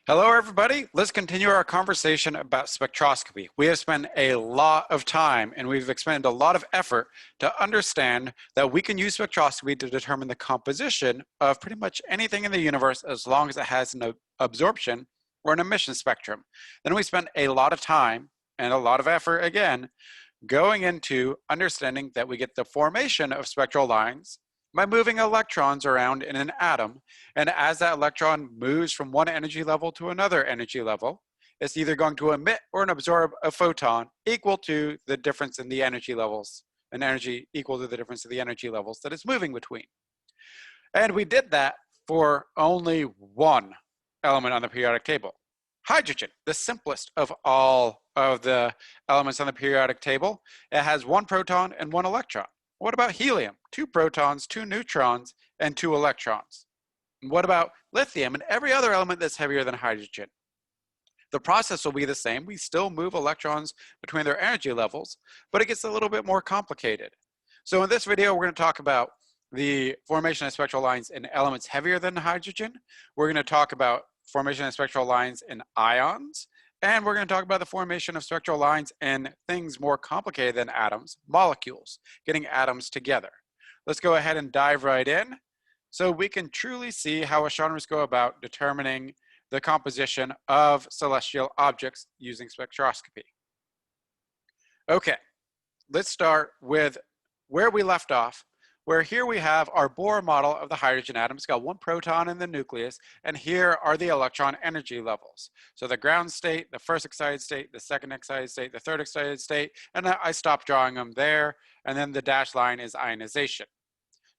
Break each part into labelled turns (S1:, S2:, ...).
S1: Hello, everybody. Let's continue our conversation about spectroscopy. We have spent a lot of time and we've expended a lot of effort to understand that we can use spectroscopy to determine the composition of pretty much anything in the universe as long as it has an absorption or an emission spectrum. Then we spent a lot of time and a lot of effort again going into understanding that we get the formation of spectral lines by moving electrons around in an atom. And as that electron moves from one energy level to another energy level, it's either going to emit or absorb a photon equal to the difference in the energy levels, an energy equal to the difference of the energy levels that it's moving between. And we did that for only one element on the periodic table. Hydrogen, the simplest of all of the elements on the periodic table. It has one proton and one electron. What about helium? Two protons, two neutrons, and two electrons. And what about lithium and every other element that's heavier than hydrogen? The process will be the same. We still move electrons between their energy levels, but it gets a little bit more complicated. So in this video, we're going to talk about the formation of spectral lines in elements heavier than hydrogen. We're going to talk about formation of spectral lines in ions. And we're going to talk about the formation of spectral lines in things more complicated than atoms, molecules, getting atoms together. Let's go ahead and dive right in so we can truly see how astronomers go about determining the composition of celestial objects using spectroscopy. Okay, let's start with where we left off, where here we have our Bohr model of the hydrogen atom. It's got one proton in the nucleus, and here are the electron energy levels. So the ground state, the first excited state, the second excited state, the third excited state, and I stopped drawing them there, and then the dashed line is ionization.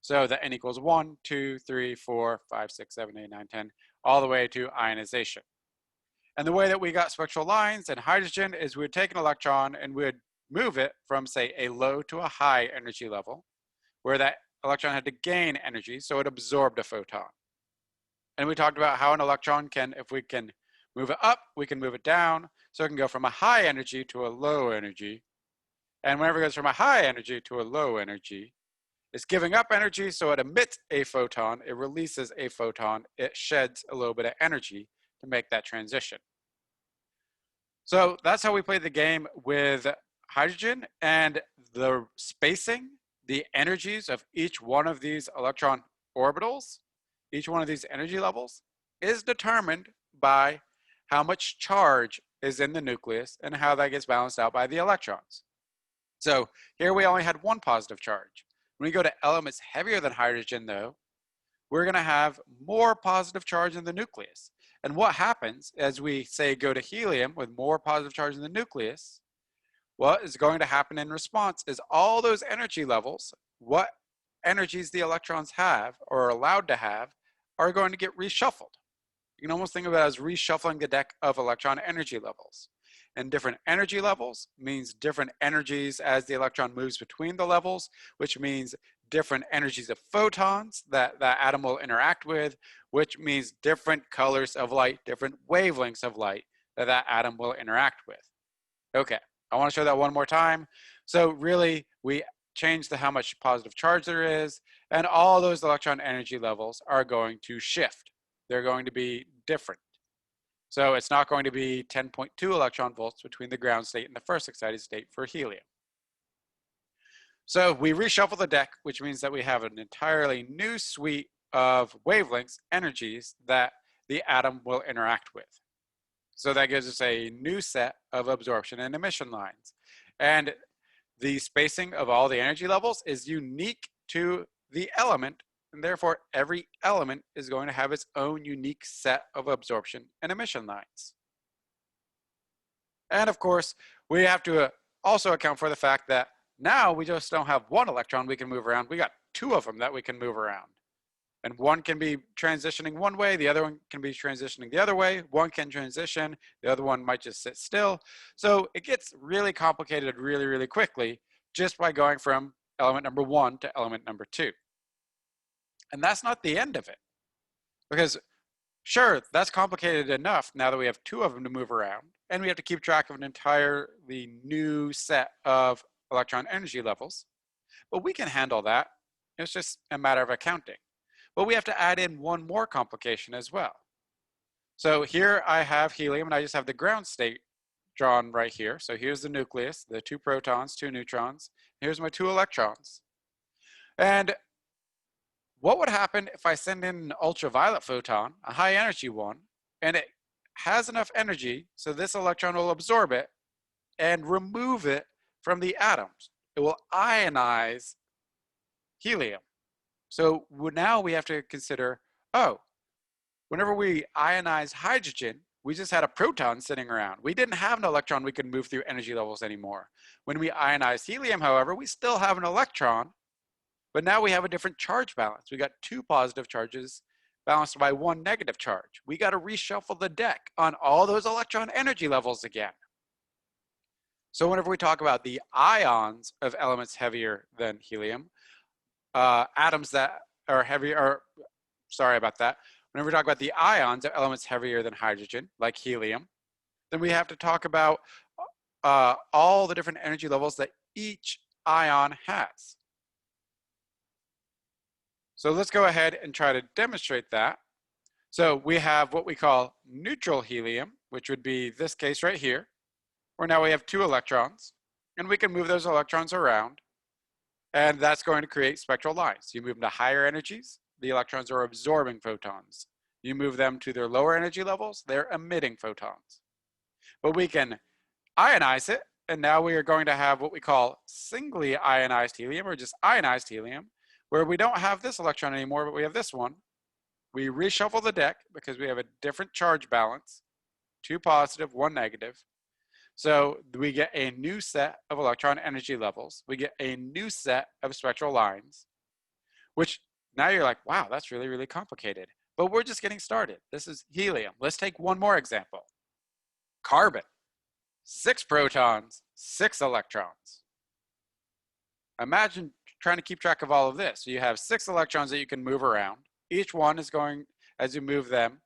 S1: So the n equals 1, 2, 3, 4, 5, 6, 7, 8, 9, 10, all the way to ionization. And the way that we got spectral lines in hydrogen is we would take an electron and we would move it from, say, a low to a high energy level, where that electron had to gain energy, so it absorbed a photon. And we talked about how an electron can, if we can move it up, we can move it down, so it can go from a high energy to a low energy. And whenever it goes from a high energy to a low energy, it's giving up energy, so it emits a photon, it releases a photon, it sheds a little bit of energy to make that transition. So that's how we play the game with hydrogen, and the spacing, the energies of each one of these electron orbitals, each one of these energy levels, is determined by how much charge is in the nucleus and how that gets balanced out by the electrons. So here we only had one positive charge. When we go to elements heavier than hydrogen, though, we're going to have more positive charge in the nucleus. And what happens as we, say, go to helium with more positive charge in the nucleus, what is going to happen in response is all those energy levels, what energies the electrons have or are allowed to have, are going to get reshuffled. You can almost think of it as reshuffling the deck of electron energy levels. And different energy levels means different energies as the electron moves between the levels, which means different energies of photons that that atom will interact with, which means different colors of light, different wavelengths of light that that atom will interact with. Okay, I want to show that one more time. So really, we change how much positive charge there is, and all those electron energy levels are going to shift. They're going to be different. So it's not going to be 10.2 electron volts between the ground state and the first excited state for helium. So we reshuffle the deck, which means that we have an entirely new suite of wavelengths, energies that the atom will interact with. So that gives us a new set of absorption and emission lines. And the spacing of all the energy levels is unique to the element, and therefore every element is going to have its own unique set of absorption and emission lines. And of course, we have to also account for the fact that now we just don't have one electron we can move around, we got two of them that we can move around. And one can be transitioning one way, the other one can be transitioning the other way, one can transition, the other one might just sit still. So it gets really complicated really, really quickly just by going from element number 1 to element number 2. And that's not the end of it. Because sure, that's complicated enough now that we have two of them to move around, and we have to keep track of an entirely new set of electron energy levels. But we can handle that. It's just a matter of accounting. But we have to add in one more complication as well. So here I have helium, and I just have the ground state drawn right here. So here's the nucleus, the 2 protons, 2 neutrons. Here's my 2 electrons. And what would happen if I send in an ultraviolet photon, a high energy one, and it has enough energy so this electron will absorb it and remove it from the atoms? It will ionize helium. So now we have to consider, oh, whenever we ionize hydrogen, we just had a proton sitting around. We didn't have an electron we could move through energy levels anymore. When we ionize helium, however, we still have an electron, but now we have a different charge balance. We got 2 positive charges balanced by 1 negative charge. We got to reshuffle the deck on all those electron energy levels again. So whenever we talk about the ions of elements heavier than helium, atoms that are heavier, or sorry about that, whenever we talk about the ions of elements heavier than hydrogen, like helium, then we have to talk about all the different energy levels that each ion has. So let's go ahead and try to demonstrate that. So we have what we call neutral helium, which would be this case right here, where now we have 2 electrons, and we can move those electrons around, and that's going to create spectral lines. You move them to higher energies, the electrons are absorbing photons. You move them to their lower energy levels, they're emitting photons. But we can ionize it, and now we are going to have what we call singly ionized helium, or just ionized helium, where we don't have this electron anymore, but we have this one. We reshuffle the deck because we have a different charge balance, 2 positive, 1 negative. So we get a new set of electron energy levels. We get a new set of spectral lines, which now you're like, wow, that's really, really complicated. But we're just getting started. This is helium. Let's take one more example. Carbon, 6 protons, 6 electrons. Imagine trying to keep track of all of this. So you have 6 electrons that you can move around. Each one is going, as you move them,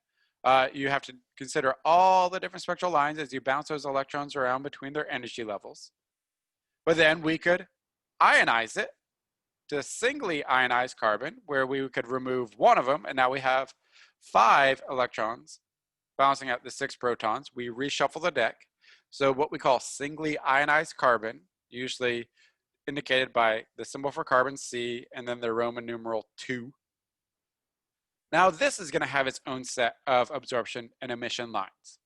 S1: you have to consider all the different spectral lines as you bounce those electrons around between their energy levels. But then we could ionize it to singly ionized carbon, where we could remove one of them, and now we have 5 electrons balancing out the 6 protons. We reshuffle the deck. So what we call singly ionized carbon, usually indicated by the symbol for carbon C and then the Roman numeral 2. Now this is going to have its own set of absorption and emission lines.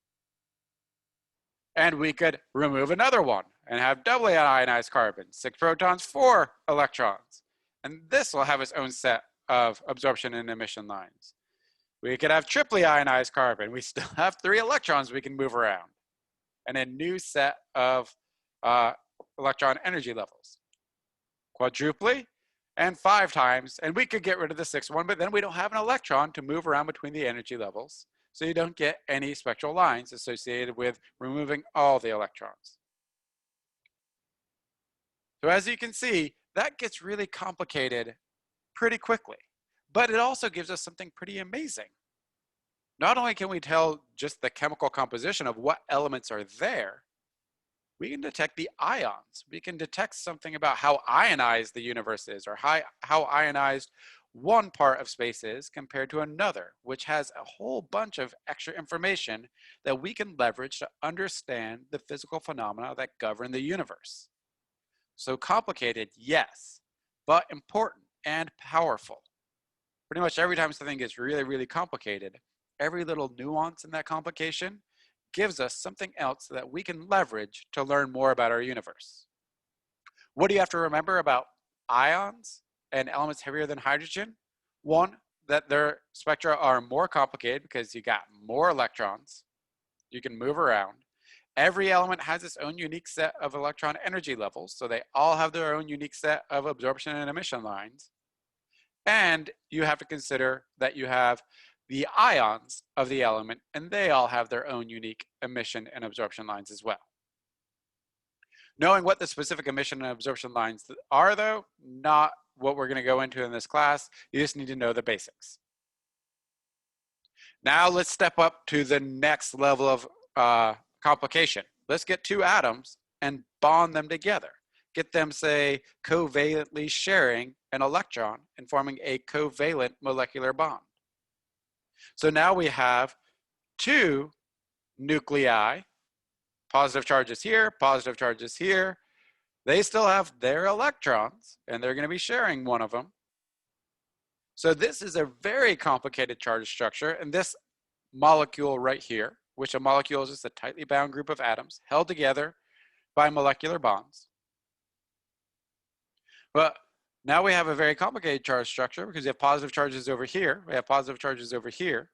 S1: And we could remove another one and have doubly ionized carbon, 6 protons, 4 electrons. And this will have its own set of absorption and emission lines. We could have triply ionized carbon. We still have 3 electrons we can move around. And a new set of electron energy levels. Quadruply, and 5 times, and we could get rid of the 6th one, but then we don't have an electron to move around between the energy levels, so you don't get any spectral lines associated with removing all the electrons. So as you can see, that gets really complicated pretty quickly, but it also gives us something pretty amazing. Not only can we tell just the chemical composition of what elements are there, we can detect the ions. We can detect something about how ionized the universe is, or how ionized one part of space is compared to another, which has a whole bunch of extra information that we can leverage to understand the physical phenomena that govern the universe. So complicated, yes, but important and powerful. Pretty much every time something gets really, really complicated, every little nuance in that complication gives us something else that we can leverage to learn more about our universe. What do you have to remember about ions and elements heavier than hydrogen? One, that their spectra are more complicated because you got more electrons. You can move around. Every element has its own unique set of electron energy levels, so they all have their own unique set of absorption and emission lines. And you have to consider that you have the ions of the element, and they all have their own unique emission and absorption lines as well. Knowing what the specific emission and absorption lines are, though, not what we're going to go into in this class. You just need to know the basics. Now let's step up to the next level of complication. Let's get 2 atoms and bond them together. Get them, say, covalently sharing an electron and forming a covalent molecular bond. So now we have two nuclei, positive charges here, positive charges here. They still have their electrons, and they're going to be sharing one of them. So this is a very complicated charge structure, and this molecule right here, which a molecule is just a tightly bound group of atoms held together by molecular bonds. But now we have a very complicated charge structure because we have positive charges over here, we have positive charges over here.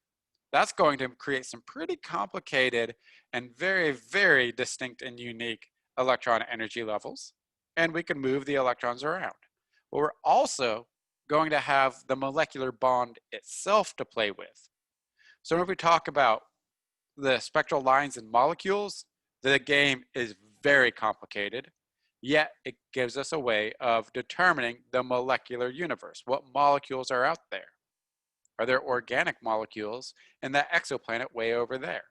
S1: That's going to create some pretty complicated and very, very distinct and unique electron energy levels. And we can move the electrons around. But we're also going to have the molecular bond itself to play with. So when we talk about the spectral lines and molecules, the game is very complicated, yet it gives us a way of determining the molecular universe. What molecules are out there? Are there organic molecules in that exoplanet way over there?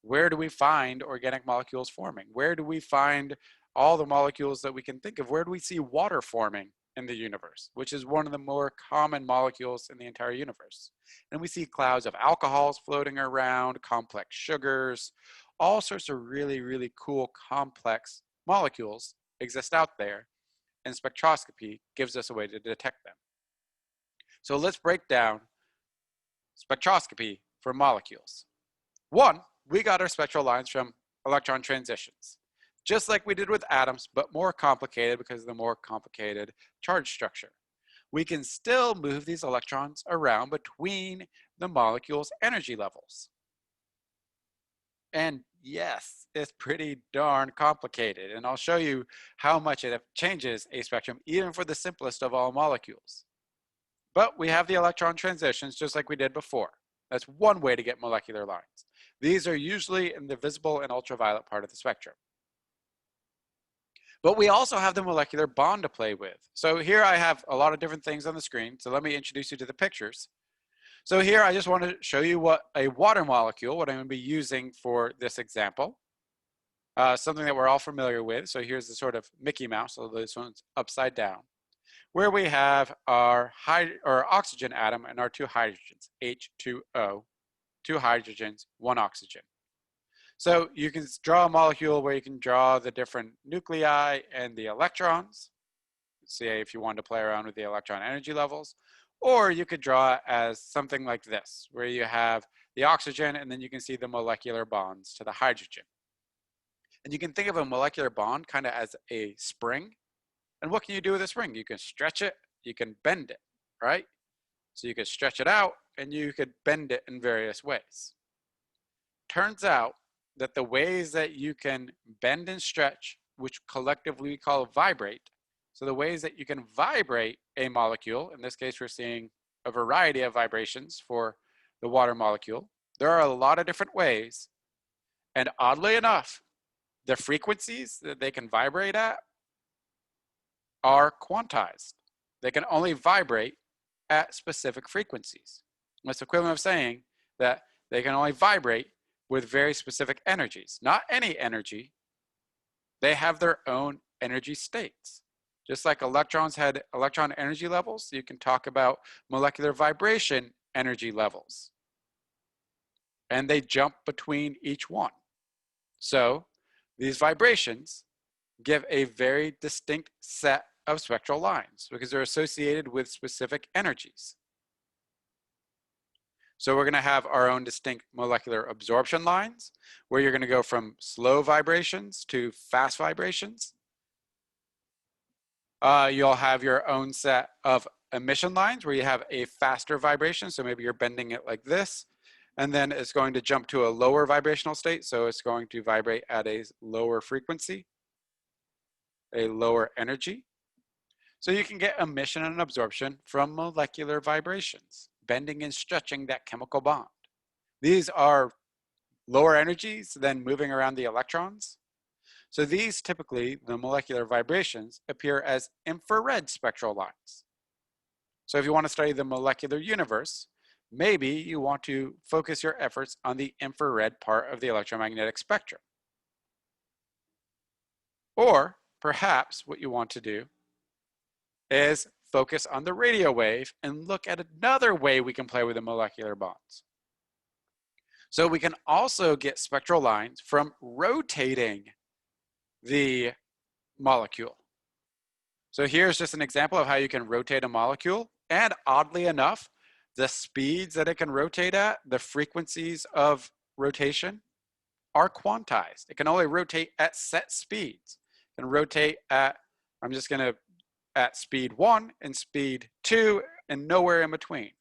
S1: Where do we find organic molecules forming? Where do we find all the molecules that we can think of? Where do we see water forming in the universe, which is one of the more common molecules in the entire universe? And we see clouds of alcohols floating around, complex sugars, all sorts of really, really cool complex molecules exist out there, and spectroscopy gives us a way to detect them. So let's break down spectroscopy for molecules. One, we got our spectral lines from electron transitions, just like we did with atoms, but more complicated because of the more complicated charge structure. We can still move these electrons around between the molecules' energy levels. And yes, it's pretty darn complicated, and I'll show you how much it changes a spectrum even for the simplest of all molecules. But we have the electron transitions just like we did before. That's one way to get molecular lines. These are usually in the visible and ultraviolet part of the spectrum. But we also have the molecular bond to play with. So here I have a lot of different things on the screen. So let me introduce you to the pictures. So here I just want to show you what a water molecule, what I'm going to be using for this example. Something that we're all familiar with. So here's the sort of Mickey Mouse, although this one's upside down, where we have our oxygen atom and our two hydrogens, H2O, two hydrogens, one oxygen. So you can draw a molecule where you can draw the different nuclei and the electrons, say if you wanted to play around with the electron energy levels, or you could draw it as something like this, where you have the oxygen and then you can see the molecular bonds to the hydrogen. And you can think of a molecular bond kind of as a spring. And what can you do with a spring? You can stretch it, you can bend it, right? So you could stretch it out and you could bend it in various ways. Turns out that the ways that you can bend and stretch, which collectively we call vibrate, so the ways that you can vibrate a molecule, in this case we're seeing a variety of vibrations for the water molecule. There are a lot of different ways, and oddly enough, the frequencies that they can vibrate at are quantized. They can only vibrate at specific frequencies. That's equivalent of saying that they can only vibrate with very specific energies. Not any energy. They have their own energy states. Just like electrons had electron energy levels, you can talk about molecular vibration energy levels. And they jump between each one. So these vibrations give a very distinct set of spectral lines because they're associated with specific energies. So we're going to have our own distinct molecular absorption lines, where you're going to go from slow vibrations to fast vibrations. You'll have your own set of emission lines where you have a faster vibration. So maybe you're bending it like this, and then it's going to jump to a lower vibrational state. So it's going to vibrate at a lower frequency, a lower energy. So you can get emission and absorption from molecular vibrations, bending and stretching that chemical bond. These are lower energies than moving around the electrons. So these typically, the molecular vibrations, appear as infrared spectral lines. So if you want to study the molecular universe, maybe you want to focus your efforts on the infrared part of the electromagnetic spectrum. Or perhaps what you want to do is focus on the radio wave and look at another way we can play with the molecular bonds. So we can also get spectral lines from rotating the molecule. So here's just an example of how you can rotate a molecule. And oddly enough, the speeds that it can rotate at, the frequencies of rotation, are quantized. It can only rotate at set speeds. It can rotate at, at speed 1 and speed 2 and nowhere in between.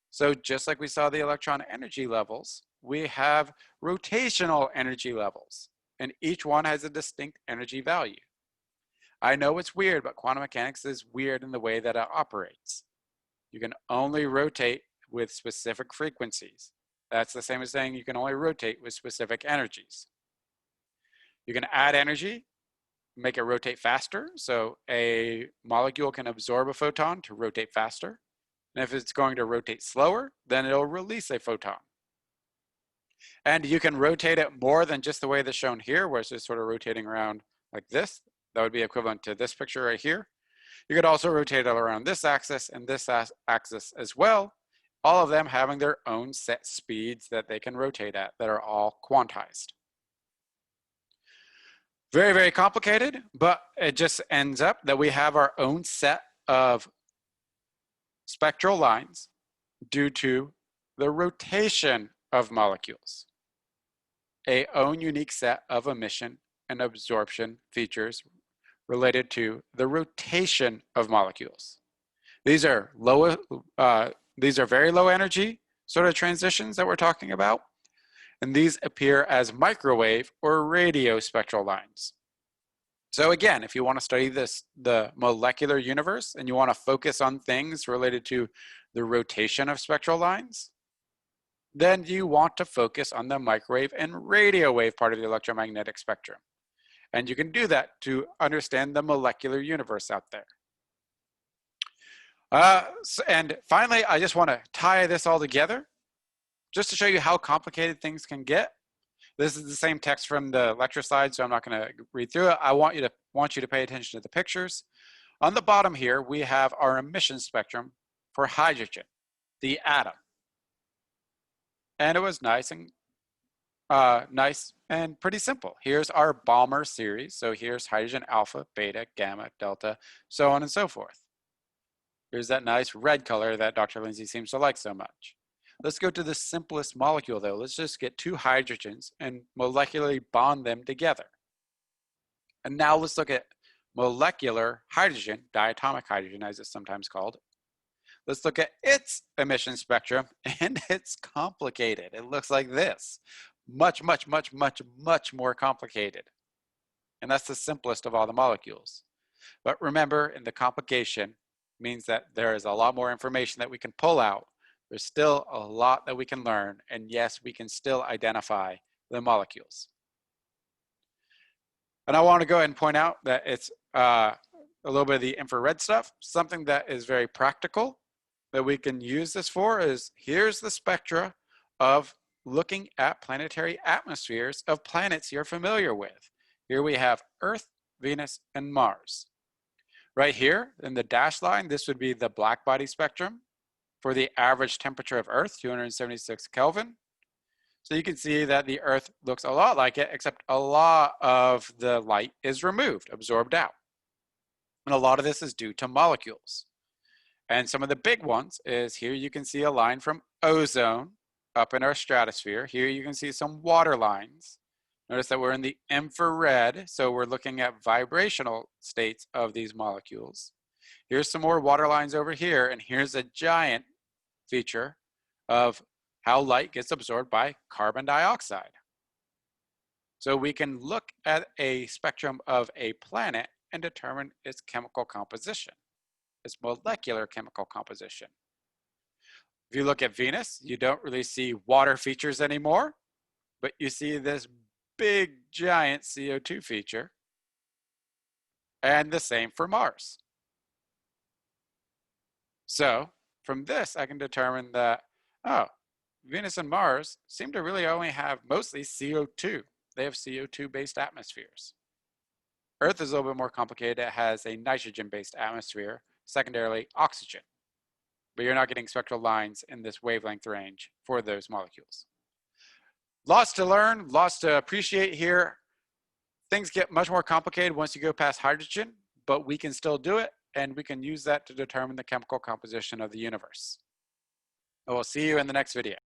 S1: So just like we saw the electron energy levels, we have rotational energy levels, and each one has a distinct energy value. I know it's weird, but quantum mechanics is weird in the way that it operates. You can only rotate with specific frequencies. That's the same as saying you can only rotate with specific energies. You can add energy, make it rotate faster. So a molecule can absorb a photon to rotate faster. And if it's going to rotate slower, then it'll release a photon. And you can rotate it more than just the way that's shown here, where it's just sort of rotating around like this. That would be equivalent to this picture right here. You could also rotate it around this axis and this axis as well, all of them having their own set speeds that they can rotate at that are all quantized. Very, very complicated, but it just ends up that we have our own set of spectral lines due to the rotation of molecules. A own unique set of emission and absorption features related to the rotation of molecules. These are very low energy sort of transitions that we're talking about, and these appear as microwave or radio spectral lines. So again, if you want to study the molecular universe and you want to focus on things related to the rotation of spectral lines, then you want to focus on the microwave and radio wave part of the electromagnetic spectrum. And you can do that to understand the molecular universe out there. And finally, I just want to tie this all together just to show you how complicated things can get. This is the same text from the lecture slide, so I'm not going to read through it. I want you to pay attention to the pictures. On the bottom here, we have our emission spectrum for hydrogen, the atom. And it was nice and pretty simple. Here's our Balmer series. So here's hydrogen alpha, beta, gamma, delta, so on and so forth. Here's that nice red color that Dr. Lindsay seems to like so much. Let's go to the simplest molecule though. Let's just get two hydrogens and molecularly bond them together. And now let's look at molecular hydrogen, diatomic hydrogen as it's sometimes called. Let's look at its emission spectrum, and it's complicated. It looks like this. Much, much, much, much, much more complicated. And that's the simplest of all the molecules. But remember, in the complication means that there is a lot more information that we can pull out. There's still a lot that we can learn, and yes, we can still identify the molecules. And I want to go ahead and point out that it's a little bit of the infrared stuff. Something that is very practical that we can use this for is, here's the spectra of looking at planetary atmospheres of planets you're familiar with. Here we have Earth, Venus, and Mars. Right here in the dashed line, this would be the black body spectrum for the average temperature of Earth, 276 Kelvin. So you can see that the Earth looks a lot like it, except a lot of the light is removed, absorbed out. And a lot of this is due to molecules. And some of the big ones is here you can see a line from ozone up in our stratosphere. Here you can see some water lines. Notice that we're in the infrared, so we're looking at vibrational states of these molecules. Here's some more water lines over here, and here's a giant feature of how light gets absorbed by carbon dioxide. So we can look at a spectrum of a planet and determine its chemical composition, its molecular chemical composition. If you look at Venus, you don't really see water features anymore, but you see this big giant CO2 feature, and the same for Mars. So from this, I can determine that, oh, Venus and Mars seem to really only have mostly CO2. They have CO2-based atmospheres. Earth is a little bit more complicated. It has a nitrogen-based atmosphere, secondarily oxygen. But you're not getting spectral lines in this wavelength range for those molecules. Lots to learn, lots to appreciate here. Things get much more complicated once you go past hydrogen, but we can still do it, and we can use that to determine the chemical composition of the universe. I will see you in the next video.